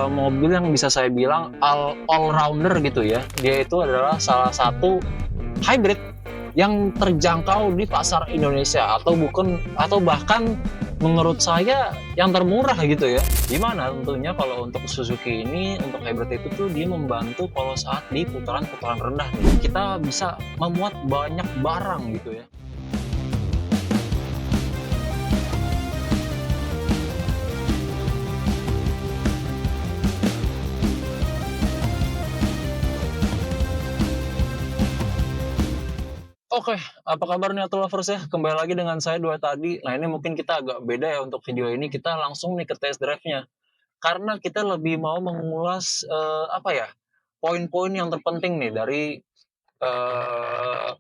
mobil yang bisa saya bilang all rounder gitu ya. Dia itu adalah salah satu hybrid yang terjangkau di pasar Indonesia atau bahkan menurut saya yang termurah gitu ya. Gimana tentunya kalau untuk Suzuki ini untuk hybrid itu tuh dia membantu kalau saat di putaran-putaran rendah nih kita bisa memuat banyak barang gitu ya. Oke, apa kabar nih Auto Lovers ya? Kembali lagi dengan saya Dua tadi. Nah ini mungkin kita agak beda ya untuk video ini. Kita langsung nih ke test drive-nya. Karena kita lebih mau mengulas apa ya poin-poin yang terpenting nih dari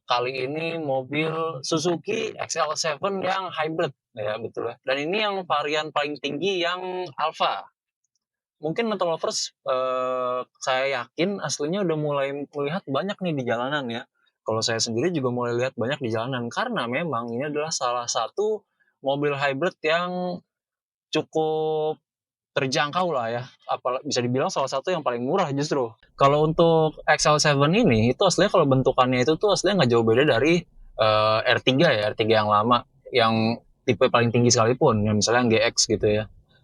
kali ini mobil Suzuki XL7 yang hybrid ya betul ya. Dan ini yang varian paling tinggi yang Alpha. Mungkin Auto Lovers saya yakin aslinya udah mulai melihat banyak nih di jalanan ya. Kalau saya sendiri juga mulai lihat banyak di jalanan karena memang ini adalah salah satu mobil hybrid yang cukup terjangkau lah ya. Bisa dibilang salah satu yang paling murah justru. Kalau untuk XL7 ini itu aslinya kalau bentukannya itu tuh aslinya nggak jauh beda dari R3 ya, R3 yang lama, yang tipe paling tinggi sekalipun, yang misalnya yang GX gitu ya.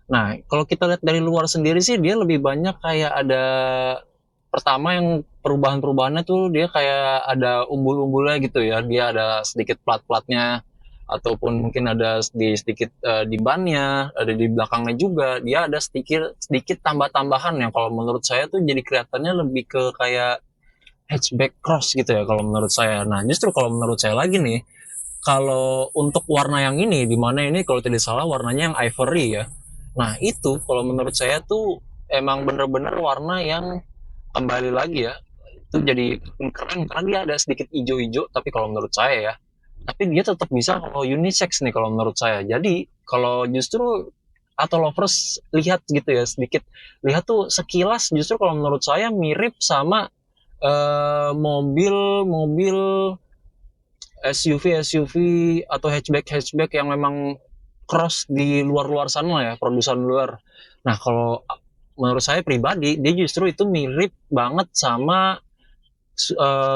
Nah, kalau kita lihat dari luar sendiri sih dia lebih banyak kayak ada pertama yang perubahan-perubahannya tuh dia kayak ada umbul-umbulnya gitu ya. Dia ada sedikit plat-platnya ataupun mungkin ada sedikit di bannya, ada di belakangnya juga. Dia ada sedikit tambah-tambahan yang kalau menurut saya tuh jadi kelihatannya lebih ke kayak hatchback cross gitu ya kalau menurut saya. Nah, justru kalau menurut saya lagi nih, kalau untuk warna yang ini di mana ini kalau tidak salah warnanya yang ivory ya. Nah, itu kalau menurut saya tuh emang bener-bener warna yang kembali lagi ya itu jadi keren karena dia ada sedikit hijau-hijau tapi kalau menurut saya ya tapi dia tetap bisa kalau unisex nih kalau menurut saya jadi kalau justru atau lovers lihat gitu ya sedikit lihat tuh sekilas justru kalau menurut saya mirip sama mobil-mobil SUV atau hatchback yang memang cross di luar-luar sana ya produsen luar. Nah kalau menurut saya pribadi dia justru itu mirip banget sama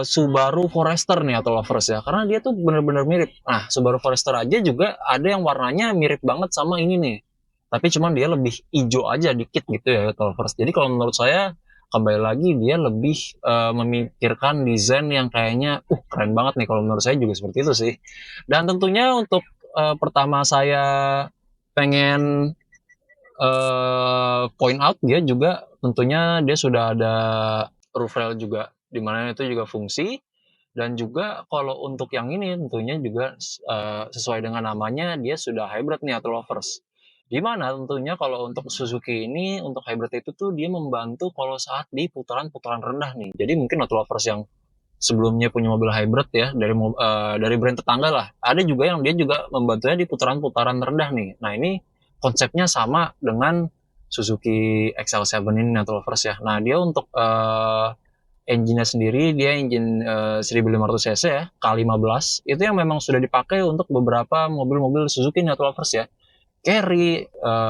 Subaru Forester nih atau Lovers ya karena dia tuh bener-bener mirip. Nah Subaru Forester aja juga ada yang warnanya mirip banget sama ini nih tapi cuman dia lebih hijau aja dikit gitu ya atau Lovers. Jadi kalau menurut saya kembali lagi dia lebih memikirkan desain yang kayaknya keren banget nih kalau menurut saya juga seperti itu sih. Dan tentunya untuk pertama saya pengen point out dia juga tentunya dia sudah ada roof rail juga di mana itu juga fungsi dan juga kalau untuk yang ini tentunya juga sesuai dengan namanya dia sudah hybrid nih atau lovers. Di mana tentunya kalau untuk Suzuki ini untuk hybrid itu tuh dia membantu kalau saat di putaran-putaran rendah nih. Jadi mungkin auto lovers yang sebelumnya punya mobil hybrid ya dari brand tetangga lah. Ada juga yang dia juga membantunya di putaran-putaran rendah nih. Nah ini konsepnya sama dengan Suzuki XL7 ini atau lovers ya. Nah dia untuk engine-nya sendiri dia engine 1500 cc ya K15 itu yang memang sudah dipakai untuk beberapa mobil-mobil Suzuki atau lovers ya. Carry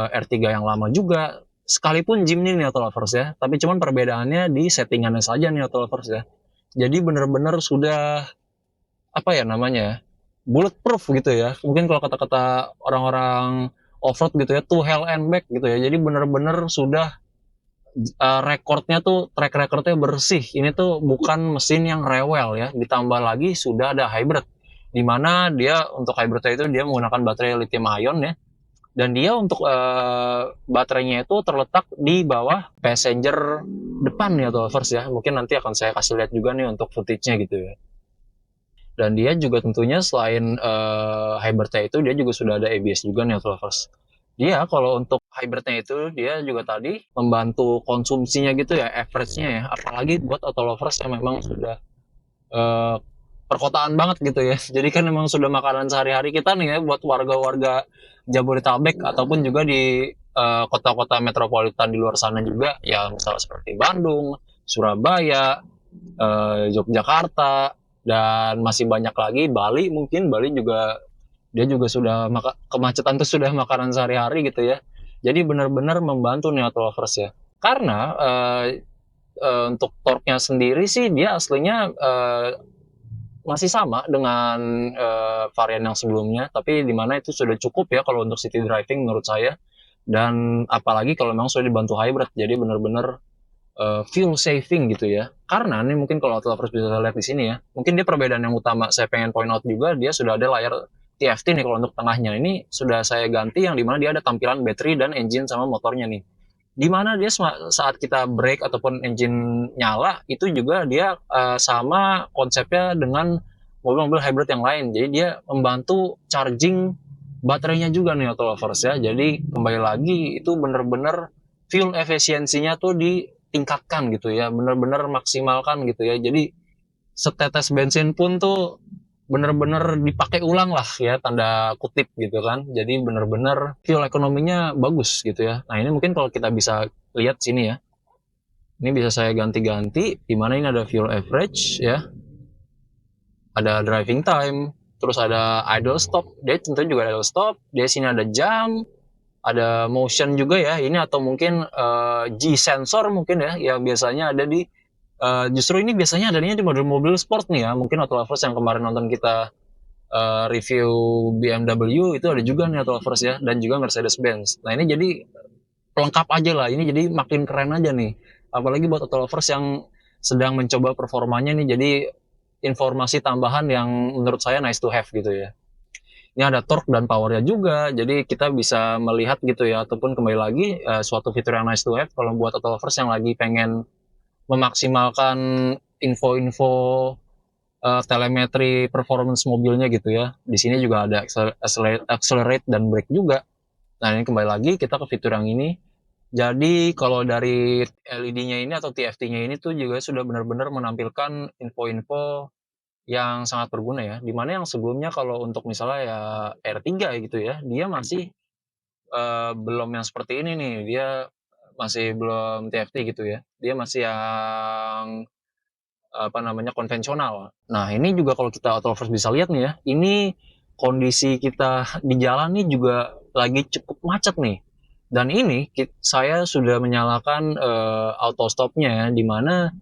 R3 yang lama juga sekalipun Jimny nih atau lovers ya. Tapi cuman perbedaannya di settingannya saja nih atau lovers ya. Jadi benar-benar sudah apa ya namanya bulletproof gitu ya mungkin kalau kata-kata orang-orang offroad gitu ya to hell and back gitu ya jadi benar-benar sudah track recordnya bersih ini tuh bukan mesin yang rewel ya ditambah lagi sudah ada hybrid di mana dia untuk hybridnya itu dia menggunakan baterai lithium ion ya dan dia untuk baterainya itu terletak di bawah passenger depan nih atau first ya mungkin nanti akan saya kasih lihat juga nih untuk footage-nya gitu ya dan dia juga tentunya selain hybridnya itu dia juga sudah ada ABS juga nih atau first dia kalau untuk hybridnya itu dia juga tadi membantu konsumsinya gitu ya average-nya ya apalagi buat auto lovers yang memang sudah perkotaan banget gitu ya jadi kan memang sudah makanan sehari-hari kita nih ya buat warga-warga Jabodetabek ataupun juga di kota-kota metropolitan di luar sana juga ya misalnya seperti Bandung, Surabaya, Yogyakarta dan masih banyak lagi Bali mungkin Bali juga dia juga sudah kemacetan itu sudah makanan sehari-hari gitu ya Jadi benar-benar membantu nih auto lovers ya. Karena untuk torque-nya sendiri sih dia aslinya masih sama dengan varian yang sebelumnya, tapi dimana itu sudah cukup ya kalau untuk city driving menurut saya. Dan apalagi kalau memang sudah dibantu hybrid, jadi benar-benar fuel saving gitu ya. Karena ini mungkin kalau auto lovers bisa lihat di sini ya, mungkin dia perbedaan yang utama saya pengen point out juga, dia sudah ada layar TFT nih kalau untuk tengahnya. Ini sudah saya ganti yang dimana dia ada tampilan baterai dan engine sama motornya nih. Dimana dia saat kita brake ataupun engine nyala, itu juga dia sama konsepnya dengan mobil-mobil hybrid yang lain. Jadi dia membantu charging baterainya juga nih auto lovers ya. Jadi kembali lagi itu bener-bener fuel efisiensinya tuh ditingkatkan gitu ya, bener-bener maksimalkan gitu ya. Jadi setetes bensin pun tuh bener-bener dipakai ulang lah ya, tanda kutip gitu kan. Jadi bener-bener fuel ekonominya bagus gitu ya. Nah ini mungkin kalau kita bisa lihat sini ya, ini bisa saya ganti-ganti, dimana ini ada fuel average ya, ada driving time, terus ada idle stop, dia tentu juga ada idle stop, di sini ada jam, ada motion juga ya, ini atau mungkin G sensor mungkin ya, yang biasanya ada di justru ini biasanya adanya di model-model sport nih ya, mungkin auto lovers yang kemarin nonton kita review BMW itu ada juga nih auto lovers ya, dan juga Mercedes-Benz. Nah ini jadi pelengkap aja lah, ini jadi makin keren aja nih, apalagi buat auto lovers yang sedang mencoba performanya nih, jadi informasi tambahan yang menurut saya nice to have gitu ya. Ini ada torque dan powernya juga, jadi kita bisa melihat gitu ya, ataupun kembali lagi suatu fitur yang nice to have kalau buat auto lovers yang lagi pengen memaksimalkan info-info telemetri performance mobilnya gitu ya. Di sini juga ada accelerate dan brake juga. Nah ini kembali lagi kita ke fitur yang ini. Jadi kalau dari LED-nya ini atau TFT-nya ini tuh juga sudah benar-benar menampilkan info-info yang sangat berguna ya. Dimana yang sebelumnya kalau untuk misalnya ya R3 gitu ya, dia masih belum yang seperti ini nih. Dia masih belum TFT gitu ya. Dia masih yang konvensional. Nah ini juga kalau kita auto lovers bisa lihat nih ya, ini kondisi kita di jalan nih juga lagi cukup macet nih. Dan ini saya sudah menyalakan auto stopnya ya, dimana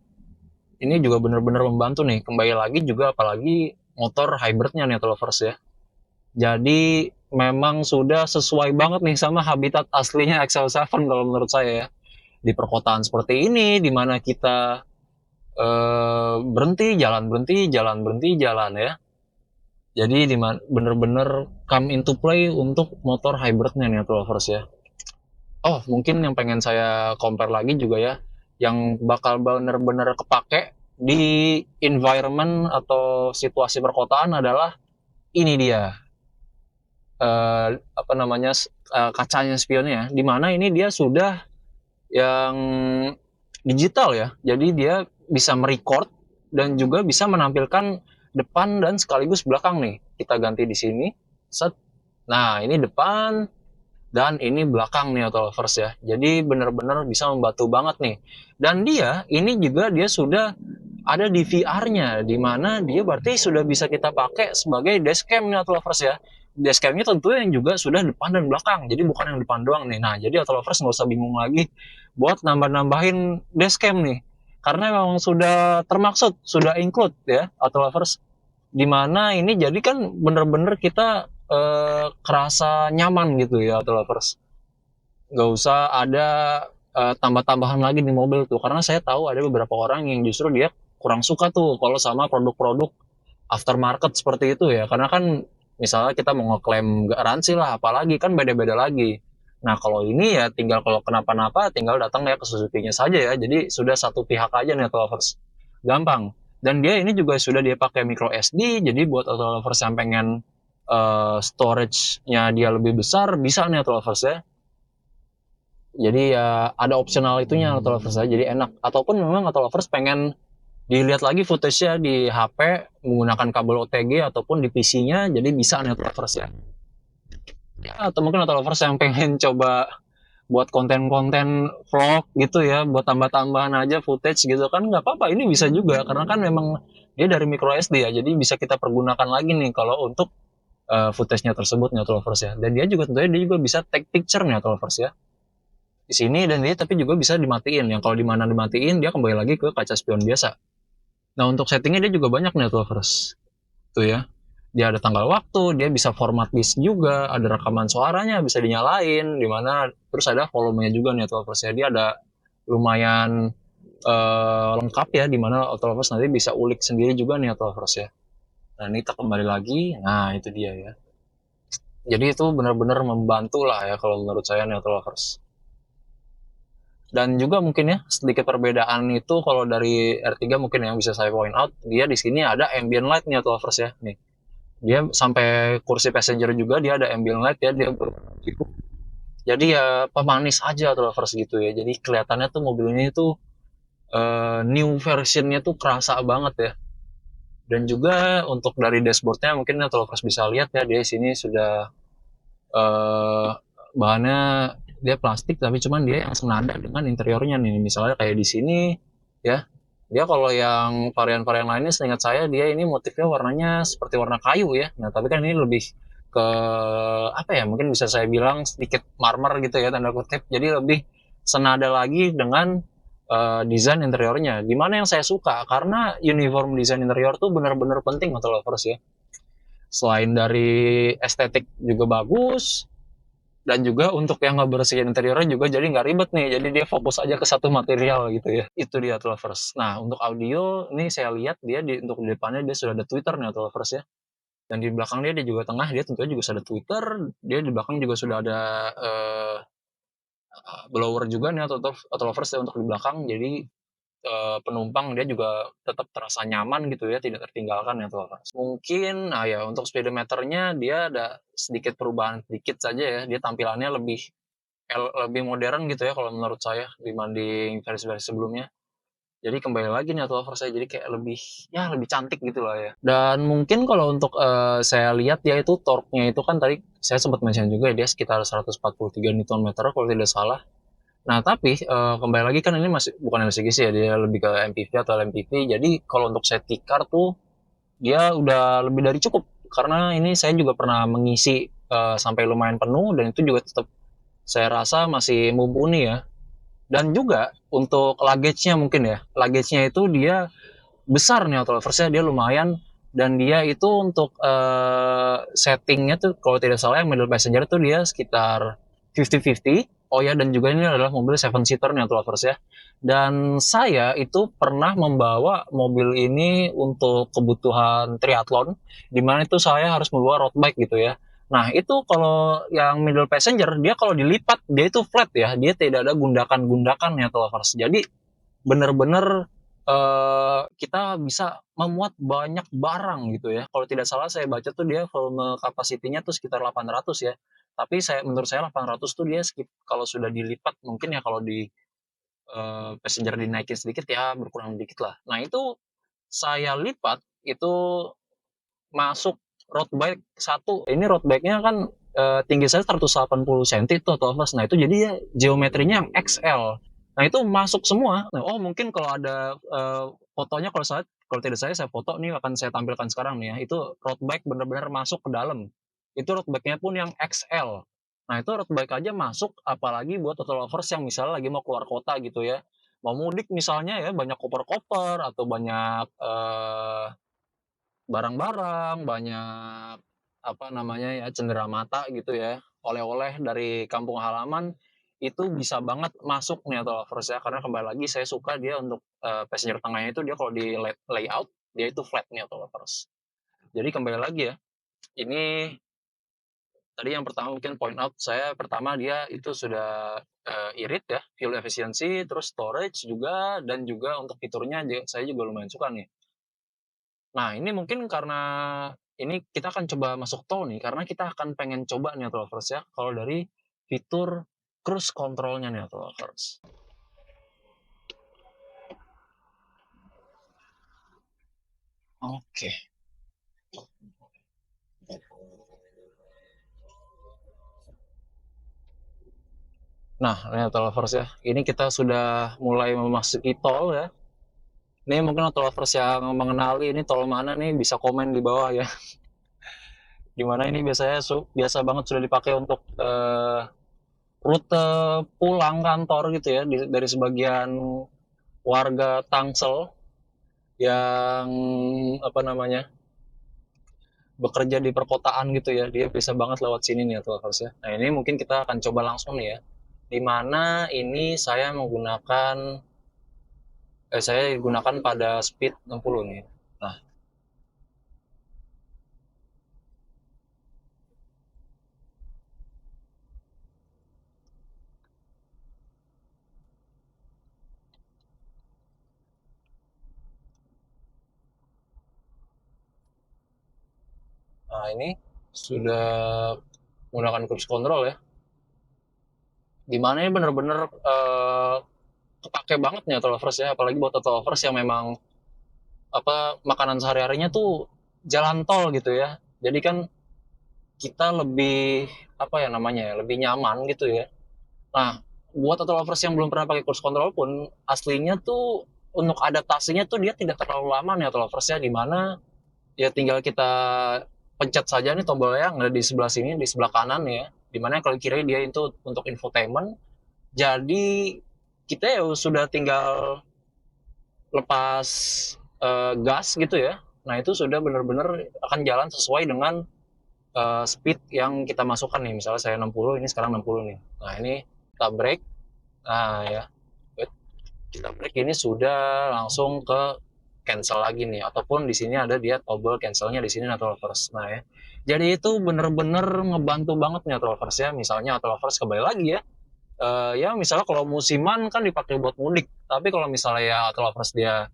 ini juga benar-benar membantu nih. Kembali lagi juga apalagi motor hybridnya nih auto lovers ya. Jadi memang sudah sesuai banget nih sama habitat aslinya XL7 kalau menurut saya ya. Di perkotaan seperti ini, dimana kita berhenti jalan ya. Jadi bener-bener come into play untuk motor hybridnya nih auto lovers ya. Oh mungkin yang pengen saya compare lagi juga ya, yang bakal bener-bener kepake di environment atau situasi perkotaan adalah ini dia kacanya spionnya ya, dimana ini dia sudah yang digital ya, jadi dia bisa merecord dan juga bisa menampilkan depan dan sekaligus belakang nih. Kita ganti di sini, set. Nah ini depan dan ini belakang nih auto lovers ya, jadi benar-benar bisa membantu banget nih. Dan dia ini juga dia sudah ada di VR-nya, dimana dia berarti sudah bisa kita pakai sebagai dashcam nih auto lovers ya. Dashcamnya tentu yang juga sudah depan dan belakang, jadi bukan yang depan doang nih. Nah jadi auto lovers nggak usah bingung lagi buat nambah-nambahin dashcam nih, karena memang sudah termaksud, sudah include ya auto lovers, dimana ini jadi kan bener-bener kita kerasa nyaman gitu ya auto lovers, nggak usah ada tambah-tambahan lagi di mobil tuh, karena saya tahu ada beberapa orang yang justru dia kurang suka tuh kalau sama produk-produk aftermarket seperti itu ya, karena kan misalnya kita mau ngeklaim garansi lah, apalagi kan beda-beda lagi. Nah kalau ini ya tinggal kalau kenapa-napa tinggal datang ya ke Suzuki-nya saja ya, jadi sudah satu pihak aja nih auto lovers, gampang. Dan dia ini juga sudah dia pakai micro SD, jadi buat auto lovers yang pengen storage-nya dia lebih besar bisa nih auto lovers ya. Jadi ya ada opsional itunya auto lovers aja, jadi enak. Ataupun memang auto lovers pengen dilihat lagi footage-nya di HP menggunakan kabel OTG ataupun di PC-nya, jadi bisa nih auto lovers ya. Atau mungkin auto lovers yang pengen coba buat konten-konten vlog gitu ya, buat tambah-tambahan aja footage gitu kan nggak apa-apa, ini bisa juga karena kan memang dia dari micro SD ya, jadi bisa kita pergunakan lagi nih kalau untuk footage-nya tersebut nih auto lovers ya. Dan dia juga tentunya dia juga bisa take picture nih auto lovers ya. di sini, dan dia tapi juga bisa dimatiin. Yang kalau di mana dimatiin dia kembali lagi ke kaca spion biasa. Nah, untuk settingnya dia juga banyak nih lovers. Tuh ya. Dia ada tanggal waktu, dia bisa format disk juga, ada rekaman suaranya bisa dinyalain, dimana terus ada volumenya juga nih lovers ya. Dia ada lumayan lengkap ya, dimana lovers nanti bisa ulik sendiri juga nih lovers ya. Nah, ini kita kembali lagi. Nah, itu dia ya. Jadi itu benar-benar membantu lah ya kalau menurut saya nih lovers. Dan juga mungkin ya sedikit perbedaan itu kalau dari R3 mungkin yang bisa saya point out, dia di sini ada ambient light nih lovers ya. Nih. Dia sampai kursi passenger juga dia ada ambient light ya, dia gitu. Jadi ya pemanis aja lovers gitu ya. Jadi kelihatannya tuh mobil ini tuh new versionnya tuh kerasa banget ya. Dan juga untuk dari dashboardnya mungkin lovers bisa lihat ya, dia sini sudah bahannya dia plastik tapi cuman dia yang senada dengan interiornya nih. Misalnya kayak di sini ya, dia kalau yang varian-varian lainnya seingat saya dia ini motifnya warnanya seperti warna kayu ya. Nah, tapi kan ini lebih ke apa ya, mungkin bisa saya bilang sedikit marmer gitu ya, tanda kutip. Jadi lebih senada lagi dengan desain interiornya. Gimana yang saya suka karena uniform desain interior tuh benar-benar penting untuk lovers ya. Selain dari estetik juga bagus, dan juga untuk yang ngebersihin interiornya juga jadi nggak ribet nih, jadi dia fokus aja ke satu material gitu ya. Itu dia lovers. Nah, untuk audio ini saya lihat dia untuk di depannya dia sudah ada tweeter nih lovers ya, dan di belakang dia juga tengah dia tentunya juga sudah ada tweeter, dia di belakang juga sudah ada blower juga nih lovers ya untuk di belakang, jadi penumpang dia juga tetap terasa nyaman gitu ya, tidak tertinggalkan ya lovers. Mungkin ya untuk speedometernya dia ada sedikit perubahan sedikit saja ya, dia tampilannya lebih modern gitu ya kalau menurut saya dibanding versi-versi sebelumnya. Jadi kembali lagi nih lovers saya, jadi kayak lebih cantik gitu lah ya. Dan mungkin kalau untuk saya lihat dia itu torque-nya itu kan tadi saya sempat mention juga ya, dia sekitar 143 Nm kalau tidak salah. Nah, tapi kembali lagi kan ini masih bukan LCGC ya, dia lebih ke MPV atau LMPV. Jadi kalau untuk safety car tuh dia udah lebih dari cukup. Karena ini saya juga pernah mengisi sampai lumayan penuh, dan itu juga tetap saya rasa masih mumpuni ya. Dan juga untuk luggage-nya mungkin ya. Luggage-nya itu dia besar nih autoloversnya, dia lumayan. Dan dia itu untuk settingnya tuh kalau tidak salah yang middle passenger tuh dia sekitar 50-50. Oh ya, dan juga ini adalah mobil 7-seater nih autolovers ya. Dan saya itu pernah membawa mobil ini untuk kebutuhan triathlon, di mana itu saya harus membawa road bike gitu ya. Nah, itu kalau yang middle passenger, dia kalau dilipat, dia itu flat ya. Dia tidak ada gundakan-gundakan ya, lovers. Jadi, benar-benar kita bisa memuat banyak barang gitu ya. Kalau tidak salah saya baca tuh dia volume kapasitinya tuh sekitar 800 ya. Tapi menurut saya 800 tuh dia kalau sudah dilipat, mungkin ya kalau di passenger dinaikin sedikit ya berkurang dikit lah. Nah, itu saya lipat, itu masuk road bike satu. Ini road bike-nya kan tinggi saya 180 cm tuh lovers. Nah, itu jadi ya geometrinya yang XL. Nah, itu masuk semua. Nah, oh mungkin kalau ada fotonya, kalau tidak saya foto nih akan saya tampilkan sekarang nih ya. Itu road bike benar-benar masuk ke dalam. Itu road bike-nya pun yang XL. Nah, itu road bike aja masuk, apalagi buat auto lovers yang misalnya lagi mau keluar kota gitu ya. Mau mudik misalnya ya, banyak koper-koper atau banyak barang-barang, banyak apa namanya ya, cendera mata gitu ya, oleh-oleh dari kampung halaman, itu bisa banget masuk nih auto lovers ya. Karena kembali lagi saya suka dia untuk passenger tengahnya itu dia kalau di layout dia itu flat nih auto lovers. Jadi kembali lagi ya, ini tadi yang pertama mungkin point out saya, pertama dia itu sudah irit ya, fuel efficiency, terus storage juga, dan juga untuk fiturnya saya juga lumayan suka nih. Nah, ini mungkin karena ini kita akan coba masuk tol nih, karena kita akan pengen coba nih auto lovers ya, kalau dari fitur cruise control-nya nih auto lovers. Oke. Nah, ini auto lovers ya, ini kita sudah mulai memasuki tol ya. Ini mungkin auto lovers yang mengenali ini tol mana nih bisa komen di bawah ya. Dimana ini biasa banget sudah dipakai untuk rute pulang kantor gitu ya dari sebagian warga Tangsel yang apa namanya bekerja di perkotaan gitu ya, dia bisa banget lewat sini nih Travelers ya. Nah ini mungkin kita akan coba langsung nih ya, di mana ini saya gunakan pada speed 60 nih. Nah ini sudah menggunakan cruise control ya, dimana ini bener-bener kepake banget nih Travelers ya, apalagi buat Travelers yang memang makanan sehari-harinya tuh jalan tol gitu ya. Jadi kan kita lebih lebih nyaman gitu ya. Nah, buat auto lovers yang belum pernah pakai cruise control pun aslinya tuh untuk adaptasinya tuh dia tidak terlalu lama nih auto lovers ya, di mana ya tinggal kita pencet saja nih tombol yang ada di sebelah sini, di sebelah kanan ya, di mana kalau kiri dia itu untuk infotainment. Jadi kita ya sudah tinggal lepas gas gitu ya. Nah, itu sudah benar-benar akan jalan sesuai dengan speed yang kita masukkan nih. Misalnya saya 60, ini sekarang 60 nih. Nah, ini kita break. Nah, ya. Kita break ini sudah langsung ke cancel lagi nih, ataupun di sini ada dia tombol cancelnya di sini Auto Lovers. Nah ya, jadi itu bener-bener ngebantu banget nih Auto Lovers ya. Misalnya Auto Lovers kembali lagi ya, ya misalnya kalau musiman kan dipakai buat mudik, tapi kalau misalnya ya Auto Lovers dia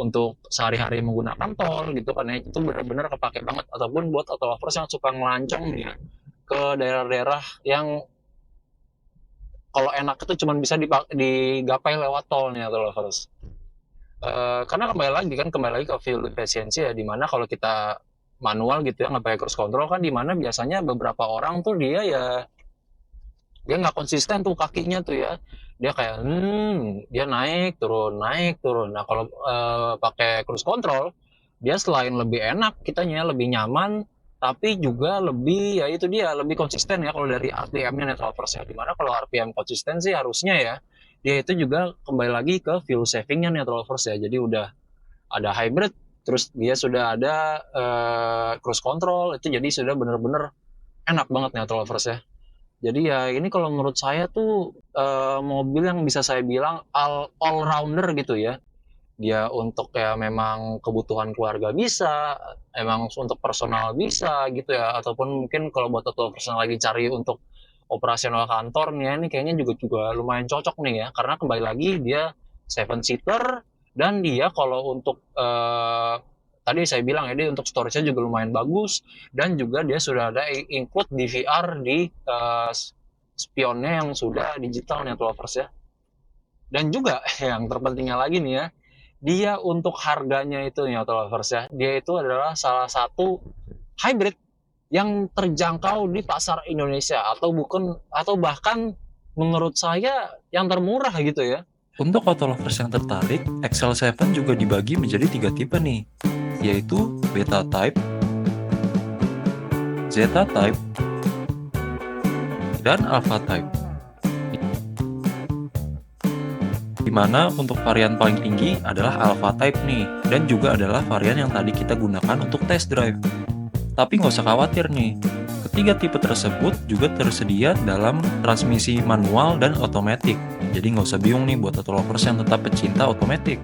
untuk sehari-hari menggunakan tol gitu kan ya, itu bener-bener kepake banget. Ataupun buat Auto Lovers yang suka ngelancong nih ya, ke daerah-daerah yang kalau enak itu cuma bisa digapai lewat tol nih Auto Lovers. Karena kembali lagi ke fuel efficiency ya, dimana kalau kita manual gitu ya nggak pakai cruise control kan, dimana biasanya beberapa orang tuh dia nggak konsisten tuh kakinya tuh ya, dia kayak dia naik turun. Nah kalau pakai cruise control, dia selain lebih enak kitanya lebih nyaman, tapi juga lebih ya itu dia lebih konsisten ya kalau dari RPM-nya net ya, dimana kalau RPM konsisten sih harusnya ya dia itu juga kembali lagi ke fuel savingnya nih ya. Jadi udah ada hybrid, terus dia sudah ada cruise control, itu jadi sudah bener-bener enak banget nih ya. Jadi ya ini kalau menurut saya tuh mobil yang bisa saya bilang all rounder gitu ya. Dia untuk ya memang kebutuhan keluarga bisa, emang untuk personal bisa gitu ya, ataupun mungkin kalau buat personal lagi cari untuk operasional kantornya ini kayaknya juga lumayan cocok nih ya, karena kembali lagi dia 7 seater, dan dia kalau untuk tadi saya bilang ya dia untuk storage-nya juga lumayan bagus, dan juga dia sudah ada include DVR di spionnya yang sudah digital nih lovers ya. Dan juga yang terpentingnya lagi nih ya, dia untuk harganya itu nih auto lovers ya, dia itu adalah salah satu hybrid yang terjangkau di pasar Indonesia, atau bahkan menurut saya yang termurah gitu ya. Untuk auto lovers yang tertarik, XL7 juga dibagi menjadi 3 tipe nih, yaitu Beta Type, Zeta Type, dan Alpha Type. Dimana untuk varian paling tinggi adalah Alpha Type nih, dan juga adalah varian yang tadi kita gunakan untuk test drive. Tapi nggak usah khawatir nih, ketiga tipe tersebut juga tersedia dalam transmisi manual dan otomatis. Jadi nggak usah bingung nih buat auto lovers yang tetap pecinta otomatis.